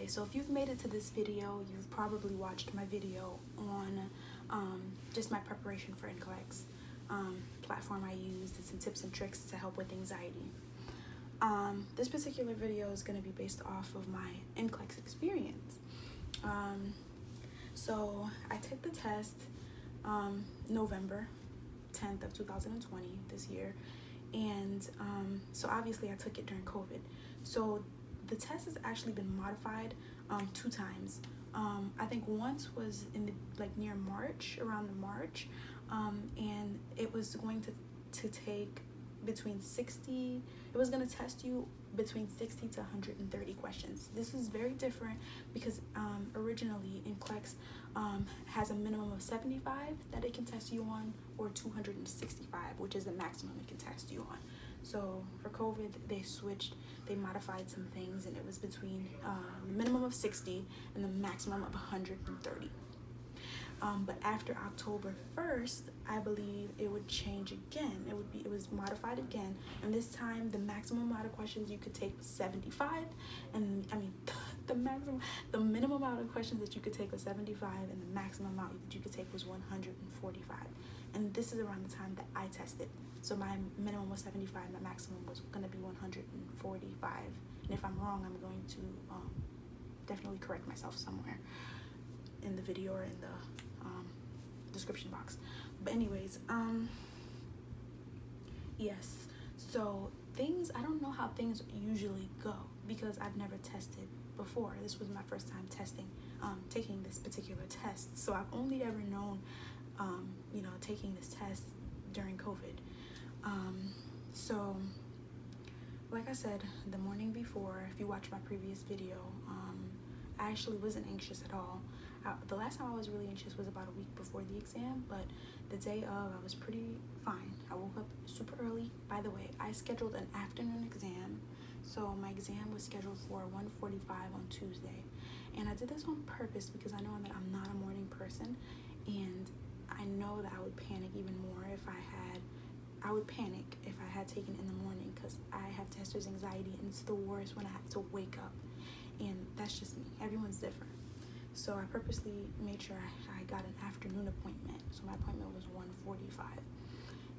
so if you've made it to this video, you've probably watched my video on just my preparation for Nclex, platform I use, and some tips and tricks to help with anxiety. This particular video is going to be based off of my Nclex experience. So I took the test November 10th of 2020 this year, and so obviously I took it during COVID. So the test has actually been modified 2 times. I think once was in the near March, around the March, and it was going to take between 60, it was going to test you between 60 to 130 questions. This is very different because originally Nclex has a minimum of 75 that it can test you on, or 265, which is the maximum it can test you on. So for COVID, they modified some things, and it was between the minimum of 60 and the maximum of 130. But after October 1st, I believe it would change again. It was modified again, and this time the maximum amount of questions you could take was 75, and the minimum amount of questions that you could take was 75, and the maximum amount that you could take was 145. And this is around the time that I tested. So my minimum was 75, my maximum was going to be 145. And if I'm wrong, I'm going to definitely correct myself somewhere in the video or in the description box. But anyways, yes, so I don't know how things usually go because I've never tested before. This was my first time taking this particular test. So I've only ever known taking this test during COVID. So like I said, the morning before, if you watch my previous video, I actually wasn't anxious at all. The last time I was really anxious was about a week before the exam, but the day of, I was pretty fine. I woke up super early. By the way, I scheduled an afternoon exam, so my exam was scheduled for 1:45 on Tuesday. And I did this on purpose because I know that I'm not a morning person, and I know that I would panic even more if I had taken it in the morning, because I have tester's anxiety, and it's the worst when I have to wake up. And that's just me. Everyone's different. So I purposely made sure I got an afternoon appointment. So my appointment was 1:45.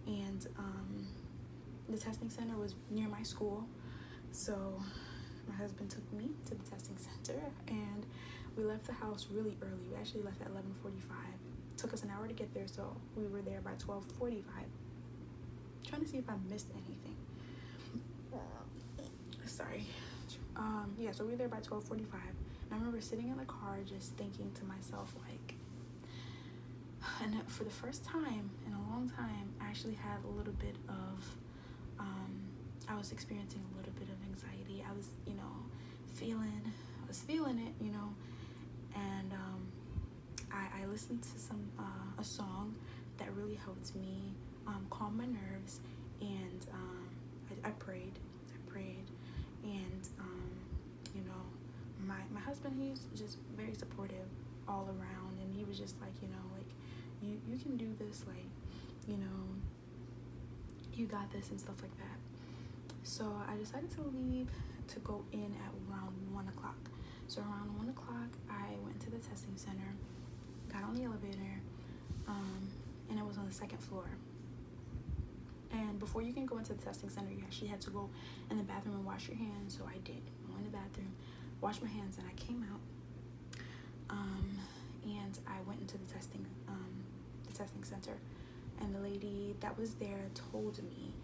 And the testing center was near my school. So my husband took me to the testing center, and we left the house really early. We actually left at 11:45. It took us an hour to get there, so we were there by 12:45. Trying to see if I missed anything. Sorry. So we were there by 12:45, and I remember sitting in the car just thinking to myself, and for the first time in a long time, I actually had a little bit of, I was experiencing a little bit of anxiety. I was, feeling it, and I listened to a song that really helped me calm my nerves, and I prayed, and my husband, he's just very supportive all around, and he was just like, you can do this, you got this, and stuff like that. So I decided to leave to go in at around 1 o'clock. So around 1 o'clock, I went to the testing center, got on the elevator, and it was on the 2nd floor. And before you can go into the testing center, you actually had to go in the bathroom and wash your hands. So I did. I went in the bathroom, washed my hands, and I came out. And I went into the testing center, and the lady that was there told me,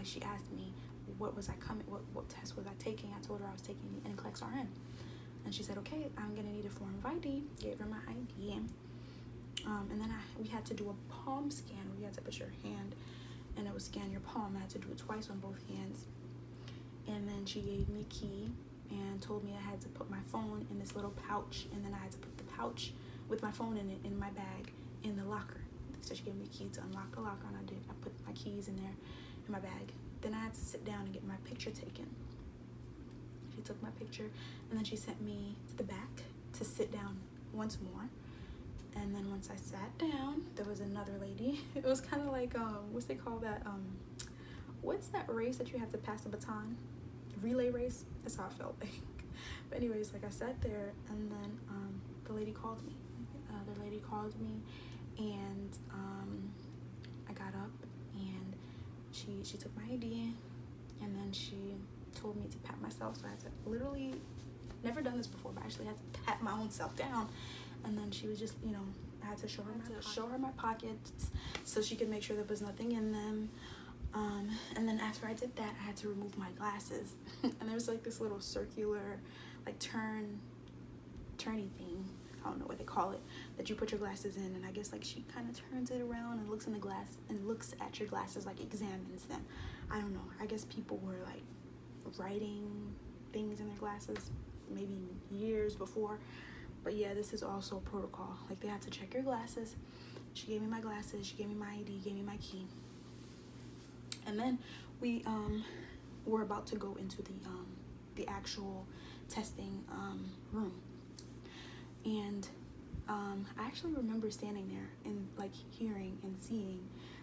she asked me, what test was I taking? I told her I was taking the Nclex RN, and she said, okay, I'm gonna need a form of ID. Gave her my ID, and then we had to do a palm scan where you had to put your hand, and it would scan your palm. I had to do it twice on both hands, and then she gave me a key and told me I had to put my phone in this little pouch, and then I had to put the pouch with my phone in it in my bag in the locker. So she gave me a key to unlock the locker, and I did. I put my keys in there in my bag. Then I had to sit down and get my picture taken. She took my picture, and then she sent me to the back to sit down once more. And then once I sat down, there was another lady. It was kind of like, what's they call that? What's that race that you have to pass the baton? Relay race? That's how I felt like. But anyways, like I sat there, and then the lady called me. And I got up, and she took my ID, and then she told me to pat myself. So I had to literally, never done this before, but I actually had to pat my own self down. And then she was just, I had to show her my pockets so she could make sure there was nothing in them. And then after I did that, I had to remove my glasses. And there was like this little circular, like turny thing, I don't know what they call it, that you put your glasses in. And I guess like she kind of turns it around and looks in the glass and looks at your glasses, like examines them. I don't know. I guess people were like writing things in their glasses maybe years before. But yeah, this is also protocol. Like, they have to check your glasses. She gave me my glasses. She gave me my ID. Gave me my key. And then we were about to go into the actual testing room. And I actually remember standing there and like hearing and seeing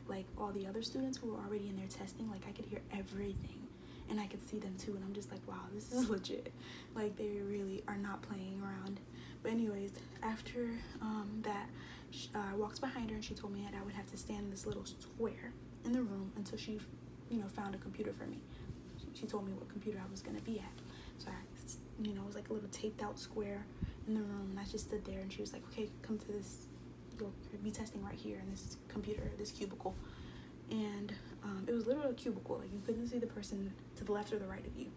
like all the other students who were already in there testing. Like, I could hear everything. And I could see them too. And I'm just like, wow, this is legit. Like, they really are not playing around. But anyways, after that, I walked behind her, and she told me that I would have to stand in this little square in the room until she, found a computer for me. She told me what computer I was going to be at. So I, it was like a little taped out square in the room, and I just stood there, and she was like, okay, come to this, you'll be testing right here in this computer, this cubicle. And it was literally a cubicle. Like, you couldn't see the person to the left or the right of you.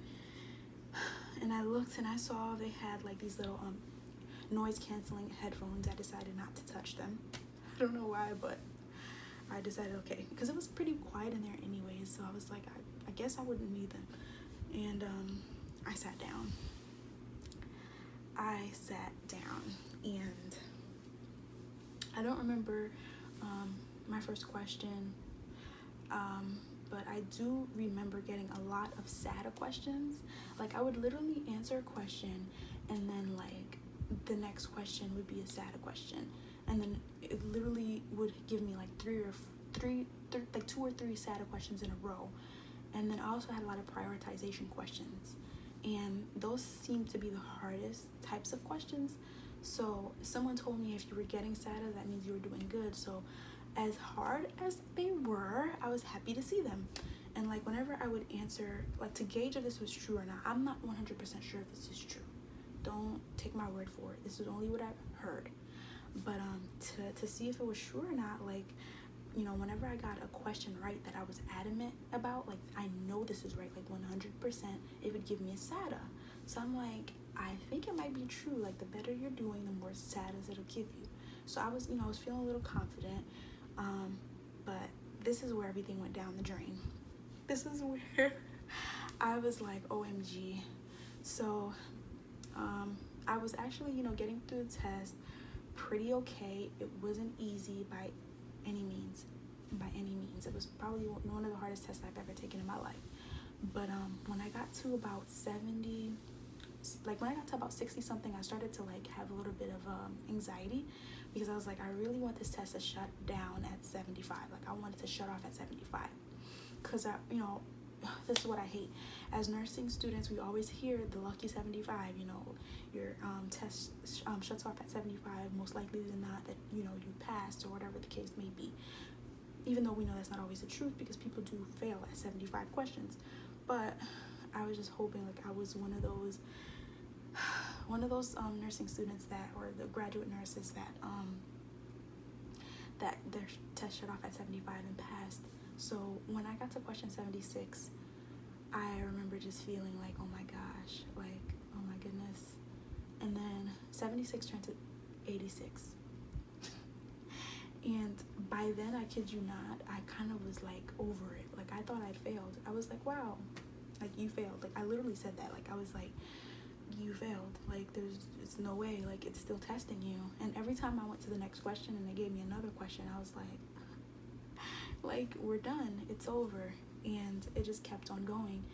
And I looked, and I saw they had like these little noise canceling headphones. I decided not to touch them. I don't know why, but I decided okay, because it was pretty quiet in there anyways. So I was like, I guess I wouldn't need them. And I sat down. And I don't remember my first question, but I do remember getting a lot of SATA questions. Like, I would literally answer a question, and then like the next question would be a SATA question, and then it literally would give me like two or three SATA questions in a row. And then I also had a lot of prioritization questions, and those seem to be the hardest types of questions. So someone told me if you were getting SATA, that means you were doing good. So as hard as they were, I was happy to see them. And like, whenever I would answer, like, to gauge if this was true or not, I'm not 100% sure if this is true. Don't take my word for it. This is only what I've heard. But to see if it was true or not, like, whenever I got a question right that I was adamant about, like, I know this is right, like 100%, it would give me a SATA. So I'm like, I think it might be true. Like, the better you're doing, the more SATAs it'll give you. So I was, I was feeling a little confident. But this is where everything went down the drain. This is where I was like, OMG. So I was actually, getting through the test pretty okay. It wasn't easy by any means. It was probably one of the hardest tests I've ever taken in my life. But when I got to about 70, like when I got to about 60 something, I started to like have a little bit of anxiety, because I was like, I really want this test to shut down at 75. Like, I want it to shut off at 75, because this is what I hate. As nursing students, we always hear the lucky 75. Your test shuts off at 75, most likely than not that you passed, or whatever the case may be. Even though we know that's not always the truth, because people do fail at 75 questions. But I was just hoping like I was one of those nursing students that, or the graduate nurses that their test shut off at 75 and passed. So when I got to question 76, I remember just feeling like, oh my gosh, like, oh my goodness. And then 76 turned to 86. And by then, I kid you not, I kind of was like over it. Like, I thought I'd failed. I was like, wow, like, you failed. Like, I literally said that. Like, I was like, you failed. Like, it's no way. Like, it's still testing you. And every time I went to the next question and they gave me another question, I was like, we're done. It's over. And it just kept on going.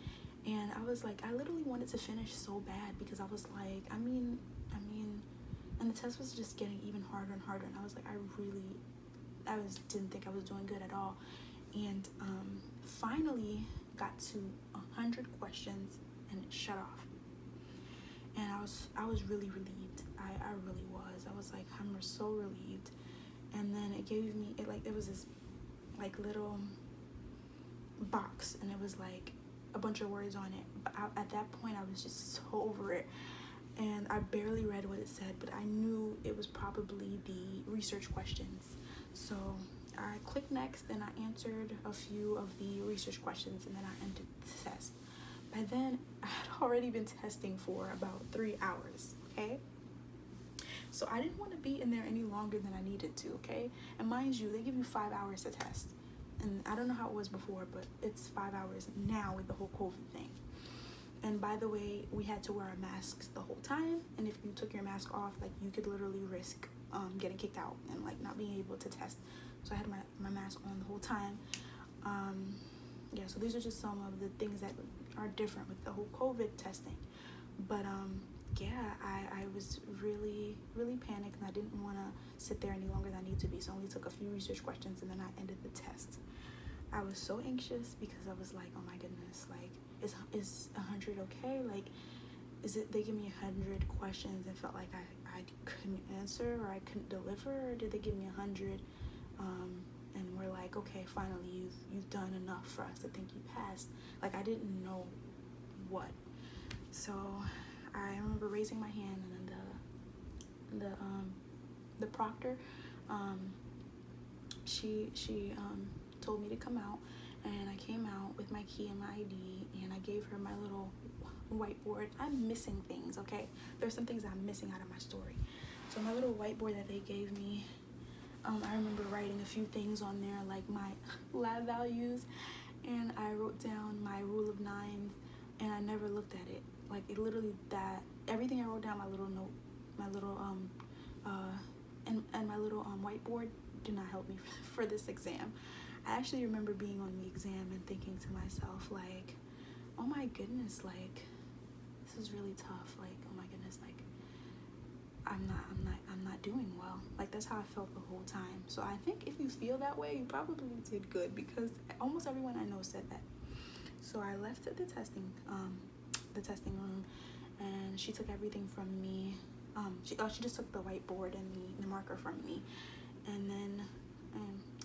And I was like, I literally wanted to finish so bad, because I was like, I mean, and the test was just getting even harder and harder. And I was like, didn't think I was doing good at all. And finally got to 100 questions, and it shut off. and I was really relieved. I really was. I was like, I'm so relieved. And then it gave me it was this like little box, and it was like a bunch of words on it. But at that point, I was just so over it, and I barely read what it said, but I knew it was probably the research questions. So I clicked next, and I answered a few of the research questions, and then I entered the test. By then, I had already been testing for about 3 hours, okay? So I didn't want to be in there any longer than I needed to, okay? And mind you, they give you 5 hours to test. And I don't know how it was before, but it's 5 hours now with the whole COVID thing. And by the way, we had to wear our masks the whole time. And if you took your mask off, like, you could literally risk getting kicked out and like not being able to test. So I had my mask on the whole time. Yeah, so these are just some of the things that are different with the whole COVID testing. But yeah, I was really, really panicked, and I didn't want to sit there any longer than I need to be. So I only took a few research questions, and then I ended the test. I was so anxious because I was like, oh my goodness, like, is 100 okay? Like, is it, they give me 100 questions and felt like I couldn't answer or I couldn't deliver, or did they give me 100 and we're like, okay, finally you've done enough for us to think you passed? Like, I didn't know what. So I remember raising my hand, and then the proctor, she told me to come out, and I came out with my key and my ID, and I gave her my little whiteboard. I'm missing things, okay? There's some things I'm missing out of my story. So my little whiteboard that they gave me, I remember writing a few things on there, like my lab values, and I wrote down my rule of nines, and I never looked at it. Like, it literally, that everything I wrote down, my little note, my little and my little whiteboard did not help me for this exam. I actually remember being on the exam and thinking to myself, like, oh my goodness, like, this is really tough. Like, oh my goodness, like, I'm not doing well. Like, that's how I felt the whole time. So I think if you feel that way, you probably did good, because almost everyone I know said that. So I left the testing room, and she took everything from me. She just took the whiteboard and the marker from me, and then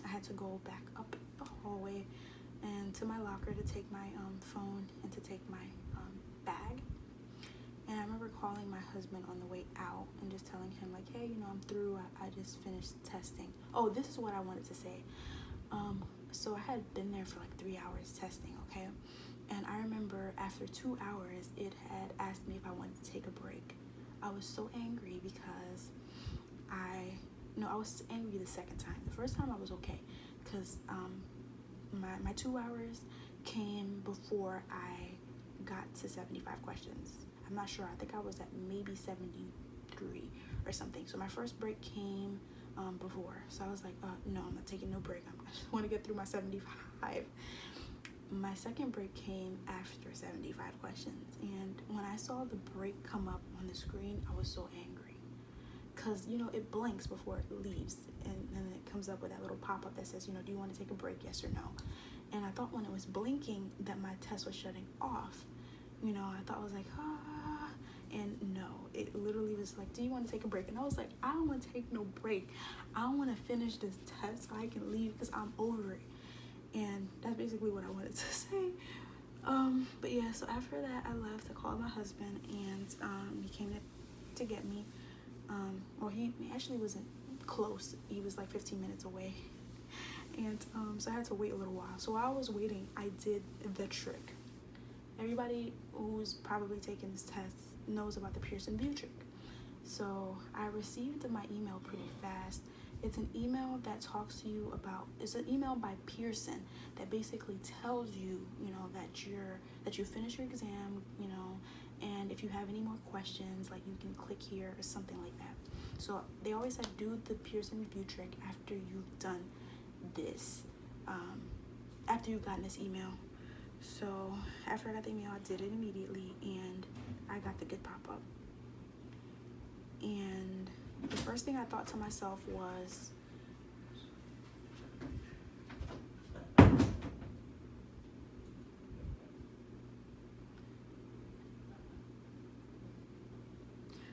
I had to go back up the hallway and to my locker to take my phone and to take my bag. And I remember calling my husband on the way out and just telling him, like, hey, I'm through. I just finished testing. Oh, this is what I wanted to say. So I had been there for like 3 hours testing, okay? And I remember after 2 hours, it had asked me if I wanted to take a break. I was so angry because I was angry the second time. The first time I was okay, because my 2 hours came before I got to 75 questions. I'm not sure. I think I was at maybe 73 or something. So my first break came before. So I was like, no, I'm not taking no break. I just want to get through my 75. My second break came after 75 questions. And when I saw the break come up on the screen, I was so angry. Because, it blinks before it leaves. And then it comes up with that little pop-up that says, do you want to take a break, yes or no? And I thought when it was blinking that my test was shutting off. I thought I was like, and no, it literally was like, do you want to take a break? And I was like, I don't want to take no break. I want to finish this test so I can leave, because I'm over it. And that's basically what I wanted to say. But yeah, so after that, I left to call my husband, and he came to get me. Well, he actually wasn't close. He was like 15 minutes away. And so I had to wait a little while. So while I was waiting, I did the trick. Everybody who's probably taken this test knows about the Pearson VUE trick. So I received my email pretty fast. It's an email that talks to you about, it's an email by Pearson that basically tells you, that you finish your exam, and if you have any more questions, like, you can click here or something like that. So they always said, do the Pearson VUE trick after you've done this, after you've gotten this email. So after I got the email, I did it immediately, and I got the good pop-up. And the first thing I thought to myself was,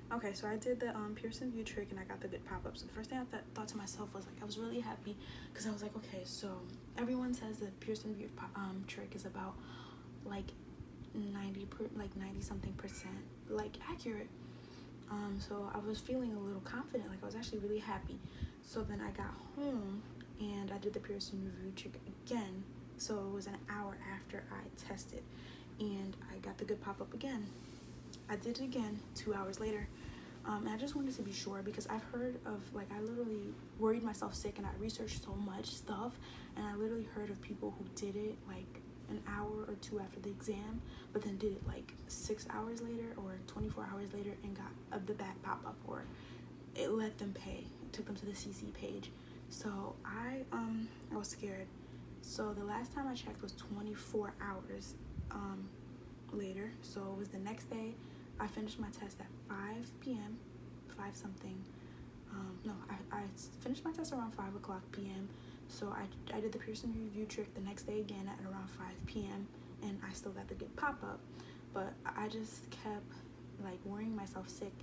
Okay, so I did the Pearson VUE trick and I got the good pop-up. So the first thing I thought to myself was like, I was really happy because I was like, okay, so everyone says the Pearson VUE trick is about like 90 something percent like accurate. So I was feeling a little confident, like I was actually really happy. So then I got home and I did the Pearson VUE trick again. So it was an hour after I tested and I got the good pop-up again. I did it again 2 hours later. And I just wanted to be sure because I've heard of, like, I literally worried myself sick and I researched so much stuff and I literally heard of people who did it like an hour or two after the exam, but then did it like 6 hours later or 24 hours later and got the bad pop-up, or it let them pay. It took them to the CC page. So I was scared. So the last time I checked was 24 hours later. So it was the next day. I finished my test at 5 p.m., 5 something. I finished my test around 5 o'clock p.m. So I did the Pearson VUE trick the next day again at around 5 p.m. and I still got the good pop-up. But I just kept like worrying myself sick,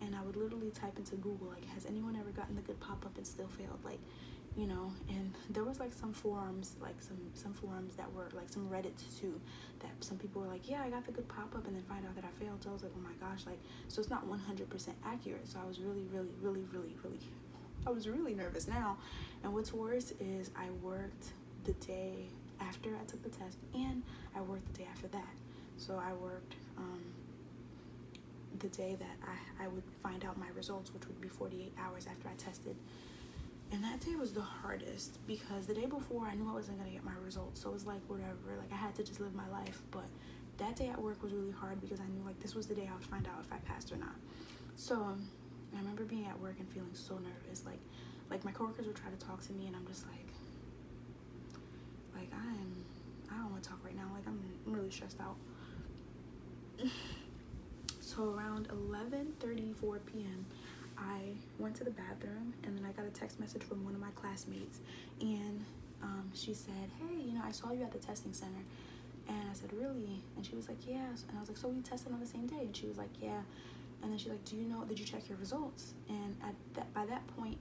and I would literally type into Google, like, has anyone ever gotten the good pop-up and still failed? Like, you know, and there was like some forums, like some forums that were like some Reddits too, that some people were like, yeah, I got the good pop-up and then find out that I failed. So I was like, oh my gosh, like, so it's not 100% accurate. So I was really I was really nervous now. And what's worse is I worked the day after I took the test and I worked the day after that. So I worked the day that I would find out my results, which would be 48 hours after I tested. And that day was the hardest because the day before I knew I wasn't going to get my results. So it was like, whatever, like I had to just live my life. But that day at work was really hard because I knew like this was the day I would find out if I passed or not. So I remember being at work and feeling so nervous. Like my coworkers would try to talk to me and I'm just like I don't want to talk right now. Like I'm really stressed out. So around 11:34 p.m. I went to the bathroom and then I got a text message from one of my classmates, and she said, hey, you know, I saw you at the testing center. And I said, really? And she was like, yeah. And I was like, so we tested on the same day? And she was like, yeah. And then she's like, did you check your results? And by that point,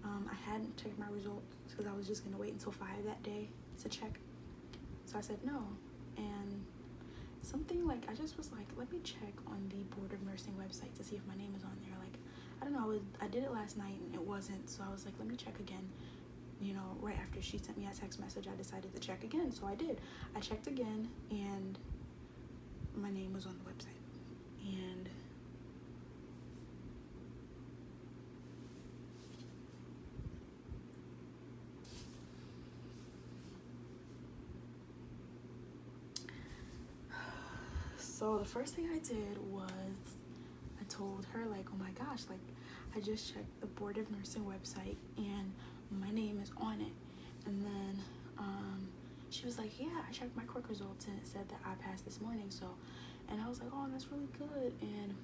I hadn't checked my results because I was just going to wait until 5 that day to check. So I said no. And something like, I just was like, let me check on the Board of Nursing website to see if my name is on there. Like, I don't know, I did it last night and it wasn't. So I was like, let me check again. You know, right after she sent me a text message, I decided to check again. So I did. I checked again and my name was on the website. And so the first thing I did was I told her, like, oh my gosh, like, I just checked the Board of Nursing website and my name is on it. And then she was like, yeah, I checked my quick results and it said that I passed this morning. So, and I was like, oh, that's really good. And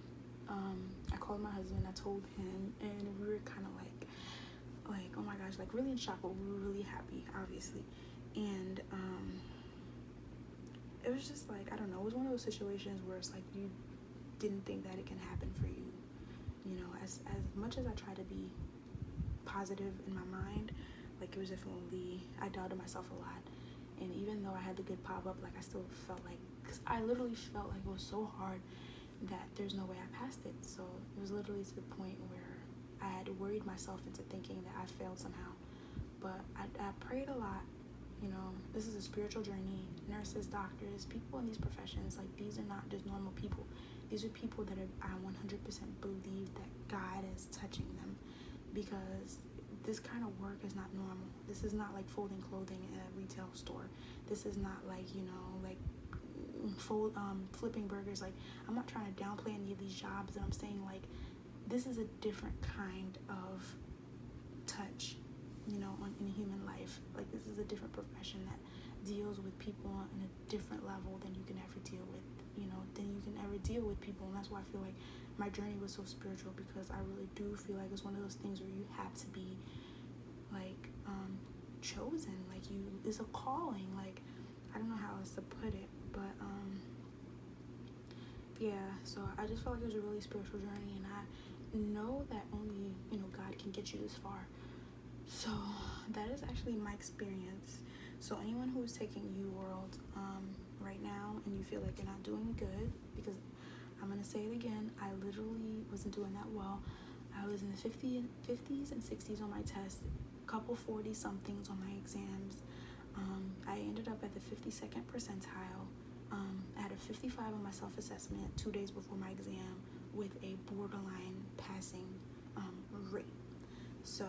I called my husband, I told him, and we were kind of like, oh my gosh, like really in shock, but we were really happy, obviously. And it was just like, I don't know, it was one of those situations where it's like you didn't think that it can happen for you. You know, as much as I try to be positive in my mind, like it was definitely, I doubted myself a lot. And even though I had the good pop-up, like I still felt like, because I literally felt like it was so hard that there's no way I passed it. So it was literally to the point where I had worried myself into thinking that I failed somehow. But I prayed a lot. You know, this is a spiritual journey. Nurses, doctors, people in these professions, like these are not just normal people. These are people that I 100% believe that God is touching them, because this kind of work is not normal. This is not like folding clothing in a retail store. This is not like, you know, like flipping burgers. Like, I'm not trying to downplay any of these jobs, and I'm saying like this is a different kind of touch, you know, in human life. Like, this is a different profession that deals with people on a different level than you can ever deal with, you know, than you can ever deal with people. And that's why I feel like my journey was so spiritual, because I really do feel like it's one of those things where you have to be like chosen. Like, it's a calling. Like, I don't know how else to put it, but yeah, so I just felt like it was a really spiritual journey, and I know that only, God can get you this far. So that is actually my experience. So anyone who is taking UWorld right now and you feel like you're not doing good, because I'm going to say it again, I literally wasn't doing that well. I was in the 50s and 60s on my test, a couple 40 somethings on my exams. I ended up at the 52nd percentile. I had a 55 on my self-assessment 2 days before my exam with a borderline passing rate. So,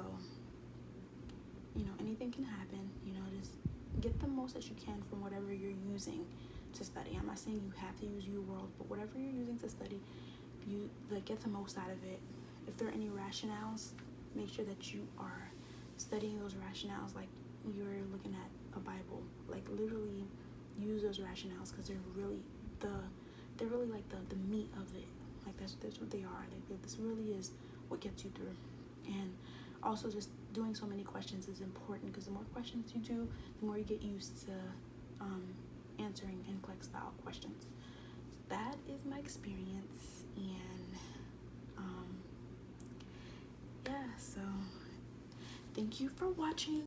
anything can happen. Just get the most that you can from whatever you're using to study. I'm not saying you have to use UWorld, but whatever you're using to study, you get the most out of it. If there are any rationales, make sure that you are studying those rationales like you're looking at a Bible. Like literally use those rationales, because they're really like the meat of it. Like that's what they are. This really is what gets you through. And also just doing so many questions is important, because the more questions you do, the more you get used to answering Nclex style questions. So that is my experience, and yeah, so thank you for watching.